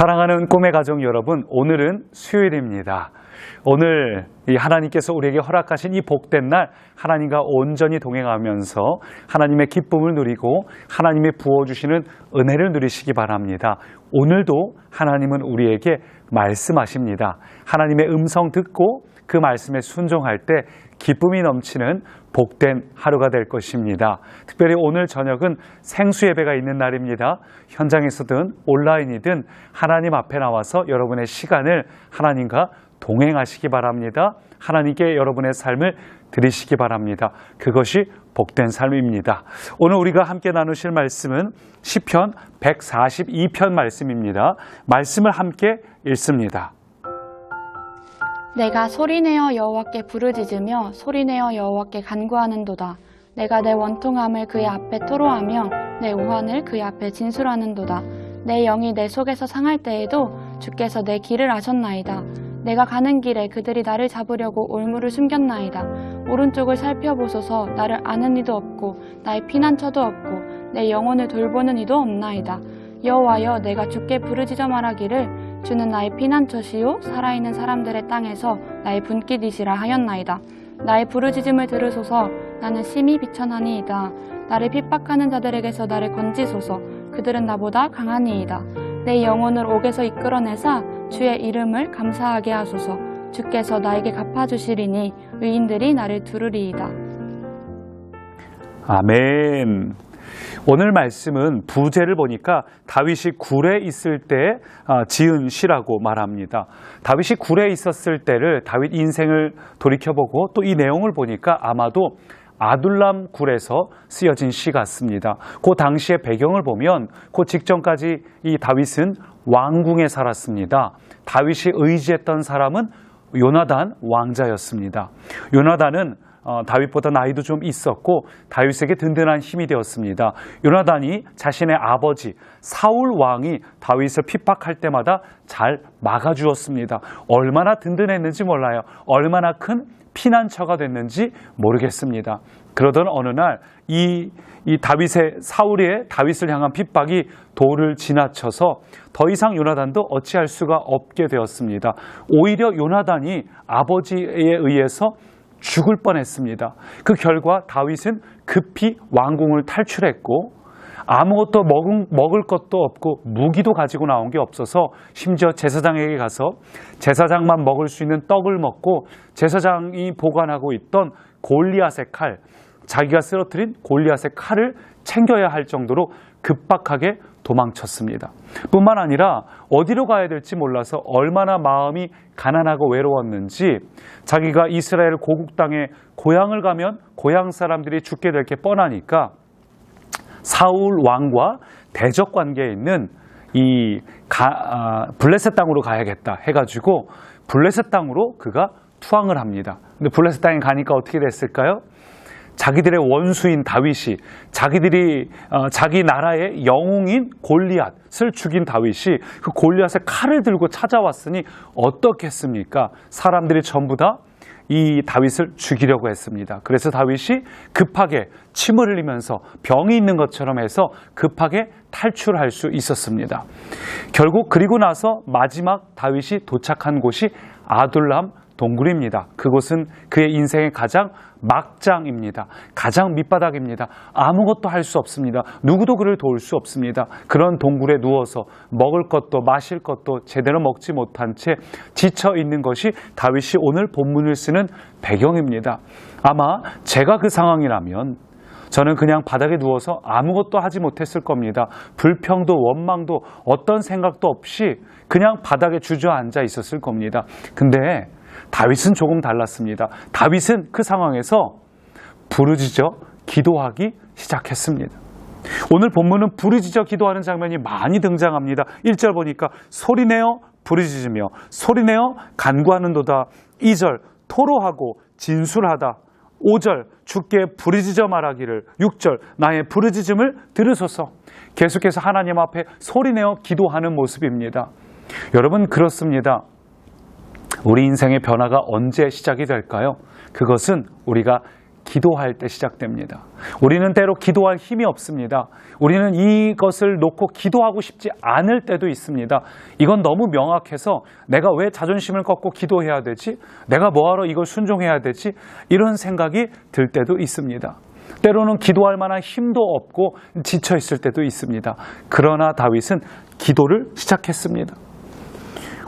사랑하는 꿈의 가족 여러분, 오늘은 수요일입니다. 오늘 이 하나님께서 우리에게 허락하신 이 복된 날, 하나님과 온전히 동행하면서 하나님의 기쁨을 누리고 하나님의 부어주시는 은혜를 누리시기 바랍니다. 오늘도 하나님은 우리에게 말씀하십니다. 하나님의 음성 듣고 그 말씀에 순종할 때 기쁨이 넘치는 복된 하루가 될 것입니다. 특별히 오늘 저녁은 생수 예배가 있는 날입니다. 현장에서든 온라인이든 하나님 앞에 나와서 여러분의 시간을 하나님과 동행하시기 바랍니다. 하나님께 여러분의 삶을 드리시기 바랍니다. 그것이 복된 삶입니다. 오늘 우리가 함께 나누실 말씀은 시편 142편 말씀입니다. 말씀을 함께 읽습니다. 내가 소리내어 여호와께 부르짖으며 소리내어 여호와께 간구하는도다. 내가 내 원통함을 그의 앞에 토로하며 내 오한을 그의 앞에 진술하는도다. 내 영이 내 속에서 상할 때에도 주께서 내 길을 아셨나이다. 내가 가는 길에 그들이 나를 잡으려고 올무를 숨겼나이다. 오른쪽을 살펴보소서. 나를 아는 이도 없고 나의 피난처도 없고 내 영혼을 돌보는 이도 없나이다. 여호와여, 내가 주께 부르짖어 말하기를 주는 나의 피난처시요 살아있는 사람들의 땅에서 나의 분깃이시라 하였나이다. 나의 부르짖음을 들으소서. 나는 심히 비천하니이다. 나를 핍박하는 자들에게서 나를 건지소서. 그들은 나보다 강하니이다. 내 영혼을 옥에서 이끌어내사 주의 이름을 감사하게 하소서. 주께서 나에게 갚아주시리니 의인들이 나를 두르리이다. 아멘. 오늘 말씀은 부제를 보니까 다윗이 굴에 있을 때 지은 시라고 말합니다. 다윗이 굴에 있었을 때를 다윗 인생을 돌이켜보고 또 이 내용을 보니까 아마도 아둘람 굴에서 쓰여진 시 같습니다. 그 당시의 배경을 보면 그 직전까지 이 다윗은 왕궁에 살았습니다. 다윗이 의지했던 사람은 요나단 왕자였습니다. 요나단은 다윗보다 나이도 좀 있었고 다윗에게 든든한 힘이 되었습니다. 요나단이 자신의 아버지 사울 왕이 다윗을 핍박할 때마다 잘 막아주었습니다. 얼마나 든든했는지 몰라요. 얼마나 큰 피난처가 됐는지 모르겠습니다. 그러던 어느 날 이 사울의 다윗을 향한 핍박이 도를 지나쳐서 더 이상 요나단도 어찌할 수가 없게 되었습니다. 오히려 요나단이 아버지에 의해서 죽을 뻔했습니다. 그 결과 다윗은 급히 왕궁을 탈출했고 아무것도 먹을 것도 없고 무기도 가지고 나온 게 없어서 심지어 제사장에게 가서 제사장만 먹을 수 있는 떡을 먹고 제사장이 보관하고 있던 골리앗의 칼, 자기가 쓰러뜨린 골리앗의 칼을 챙겨야 할 정도로 급박하게 도망쳤습니다. 뿐만 아니라 어디로 가야 될지 몰라서 얼마나 마음이 가난하고 외로웠는지 자기가 이스라엘 고국 땅에 고향을 가면 고향 사람들이 죽게 될 게 뻔하니까 사울 왕과 대적 관계에 있는 블레셋 땅으로 가야겠다 해가지고 블레셋 땅으로 그가 투항을 합니다. 근데 블레셋 땅에 가니까 어떻게 됐을까요? 자기들의 원수인 다윗이 자기 나라의 영웅인 골리앗을 죽인 다윗이 그 골리앗의 칼을 들고 찾아왔으니 어떻겠습니까? 사람들이 전부 다 이 다윗을 죽이려고 했습니다. 그래서 다윗이 급하게 침을 흘리면서 병이 있는 것처럼 해서 급하게 탈출할 수 있었습니다. 결국 그리고 나서 마지막 다윗이 도착한 곳이 아둘람 동굴입니다. 그곳은 그의 인생의 가장 막장입니다. 가장 밑바닥입니다. 아무것도 할 수 없습니다. 누구도 그를 도울 수 없습니다. 그런 동굴에 누워서 먹을 것도 마실 것도 제대로 먹지 못한 채 지쳐 있는 것이 다윗이 오늘 본문을 쓰는 배경입니다. 아마 제가 그 상황이라면 저는 그냥 바닥에 누워서 아무것도 하지 못했을 겁니다. 불평도 원망도 어떤 생각도 없이 그냥 바닥에 주저앉아 있었을 겁니다. 근데 다윗은 조금 달랐습니다. 다윗은 그 상황에서 부르짖어 기도하기 시작했습니다. 오늘 본문은 부르짖어 기도하는 장면이 많이 등장합니다. 1절 보니까 소리내어 부르짖으며 소리내어 간구하는도다. 2절 토로하고 진술하다. 5절 주께 부르짖어 말하기를. 6절 나의 부르짖음을 들으소서. 계속해서 하나님 앞에 소리내어 기도하는 모습입니다. 여러분, 그렇습니다. 우리 인생의 변화가 언제 시작이 될까요? 그것은 우리가 기도할 때 시작됩니다. 우리는 때로 기도할 힘이 없습니다. 우리는 이것을 놓고 기도하고 싶지 않을 때도 있습니다. 이건 너무 명확해서 내가 왜 자존심을 꺾고 기도해야 되지? 내가 뭐하러 이걸 순종해야 되지? 이런 생각이 들 때도 있습니다. 때로는 기도할 만한 힘도 없고 지쳐 있을 때도 있습니다. 그러나 다윗은 기도를 시작했습니다.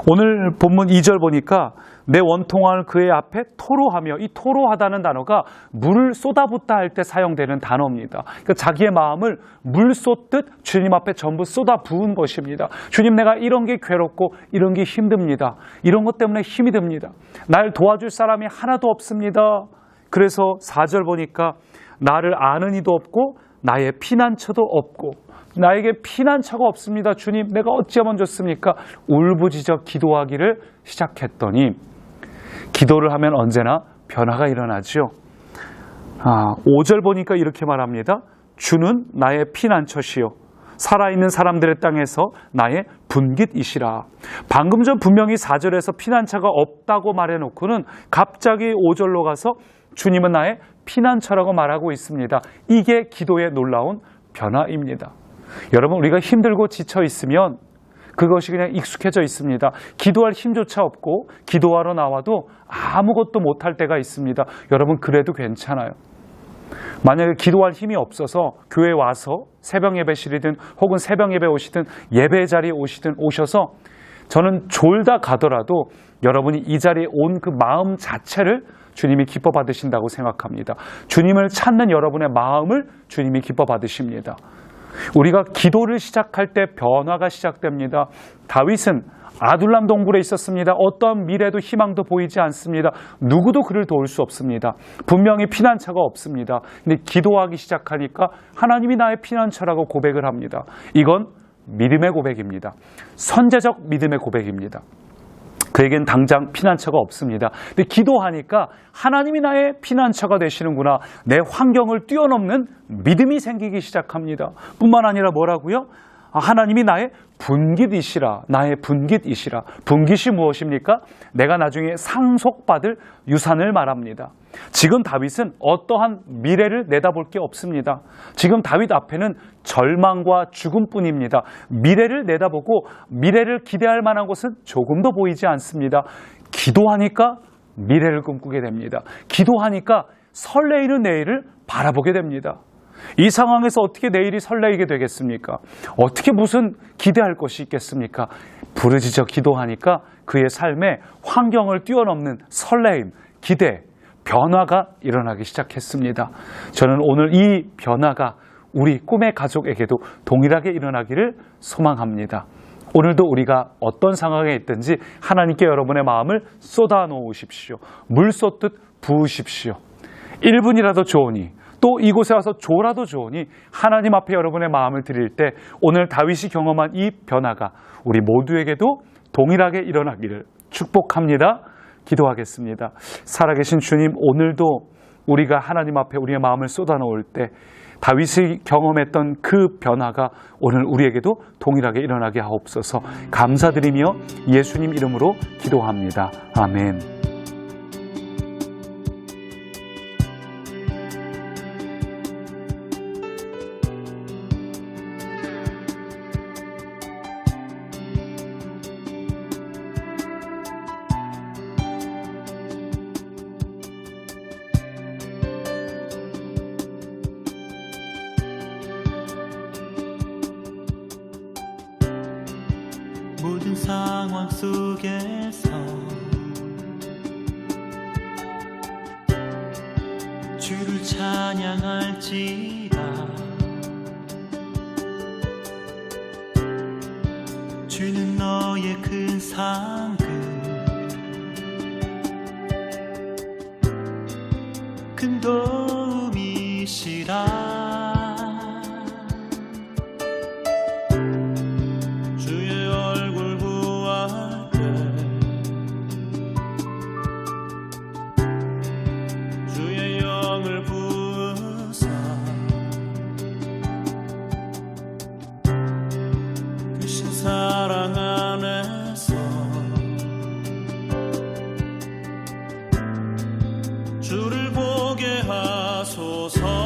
오늘 본문 2절 보니까 내 원통함을 그의 앞에 토로하며, 이 토로하다는 단어가 물을 쏟아붓다 할 때 사용되는 단어입니다. 그러니까 자기의 마음을 물 쏟듯 주님 앞에 전부 쏟아 부은 것입니다. 주님, 내가 이런 게 괴롭고 이런 게 힘듭니다. 이런 것 때문에 힘이 듭니다. 날 도와줄 사람이 하나도 없습니다. 그래서 4절 보니까 나를 아는 이도 없고 나의 피난처도 없고, 나에게 피난처가 없습니다. 주님, 내가 어찌하면 좋습니까? 울부짖어 기도하기를 시작했더니, 기도를 하면 언제나 변화가 일어나죠. 5절 보니까 이렇게 말합니다. 주는 나의 피난처시요 살아있는 사람들의 땅에서 나의 분깃이시라. 방금 전 분명히 4절에서 피난처가 없다고 말해놓고는 갑자기 5절로 가서 주님은 나의 피난처라고 말하고 있습니다. 이게 기도의 놀라운 변화입니다. 여러분, 우리가 힘들고 지쳐 있으면 그것이 그냥 익숙해져 있습니다. 기도할 힘조차 없고 기도하러 나와도 아무것도 못할 때가 있습니다. 여러분, 그래도 괜찮아요. 만약에 기도할 힘이 없어서 교회에 와서 새벽 예배실이든 혹은 새벽 예배 오시든 예배 자리에 오셔서 저는 졸다 가더라도 여러분이 이 자리에 온 그 마음 자체를 주님이 기뻐 받으신다고 생각합니다. 주님을 찾는 여러분의 마음을 주님이 기뻐 받으십니다. 우리가 기도를 시작할 때 변화가 시작됩니다. 다윗은 아둘람 동굴에 있었습니다. 어떤 미래도 희망도 보이지 않습니다. 누구도 그를 도울 수 없습니다. 분명히 피난처가 없습니다. 근데 기도하기 시작하니까 하나님이 나의 피난처라고 고백을 합니다. 이건 믿음의 고백입니다. 선제적 믿음의 고백입니다. 그에겐 당장 피난처가 없습니다. 근데 기도하니까 하나님이 나의 피난처가 되시는구나. 내 환경을 뛰어넘는 믿음이 생기기 시작합니다. 뿐만 아니라 뭐라고요? 하나님이 나의 분깃이시라. 나의 분깃이시라. 분깃이 무엇입니까? 내가 나중에 상속받을 유산을 말합니다. 지금 다윗은 어떠한 미래를 내다볼 게 없습니다. 지금 다윗 앞에는 절망과 죽음뿐입니다. 미래를 내다보고 미래를 기대할 만한 것은 조금도 보이지 않습니다. 기도하니까 미래를 꿈꾸게 됩니다. 기도하니까 설레이는 내일을 바라보게 됩니다. 이 상황에서 어떻게 내일이 설레이게 되겠습니까? 어떻게 무슨 기대할 것이 있겠습니까? 부르짖어 기도하니까 그의 삶에 환경을 뛰어넘는 설레임, 기대, 변화가 일어나기 시작했습니다. 저는 오늘 이 변화가 우리 꿈의 가족에게도 동일하게 일어나기를 소망합니다. 오늘도 우리가 어떤 상황에 있든지 하나님께 여러분의 마음을 쏟아 놓으십시오. 물 쏟듯 부으십시오. 1분이라도 좋으니, 또 이곳에 와서 조라도 좋으니 하나님 앞에 여러분의 마음을 드릴 때 오늘 다윗이 경험한 이 변화가 우리 모두에게도 동일하게 일어나기를 축복합니다. 기도하겠습니다. 살아계신 주님, 오늘도 우리가 하나님 앞에 우리의 마음을 쏟아놓을 때 다윗이 경험했던 그 변화가 오늘 우리에게도 동일하게 일어나게 하옵소서. 감사드리며 예수님 이름으로 기도합니다. 아멘. 모든 상황 속에서 주를 찬양할지라. 주는 너의 큰 상급, 큰 도움이시라. 사랑 안에서 주를 보게 하소서. 주옵소서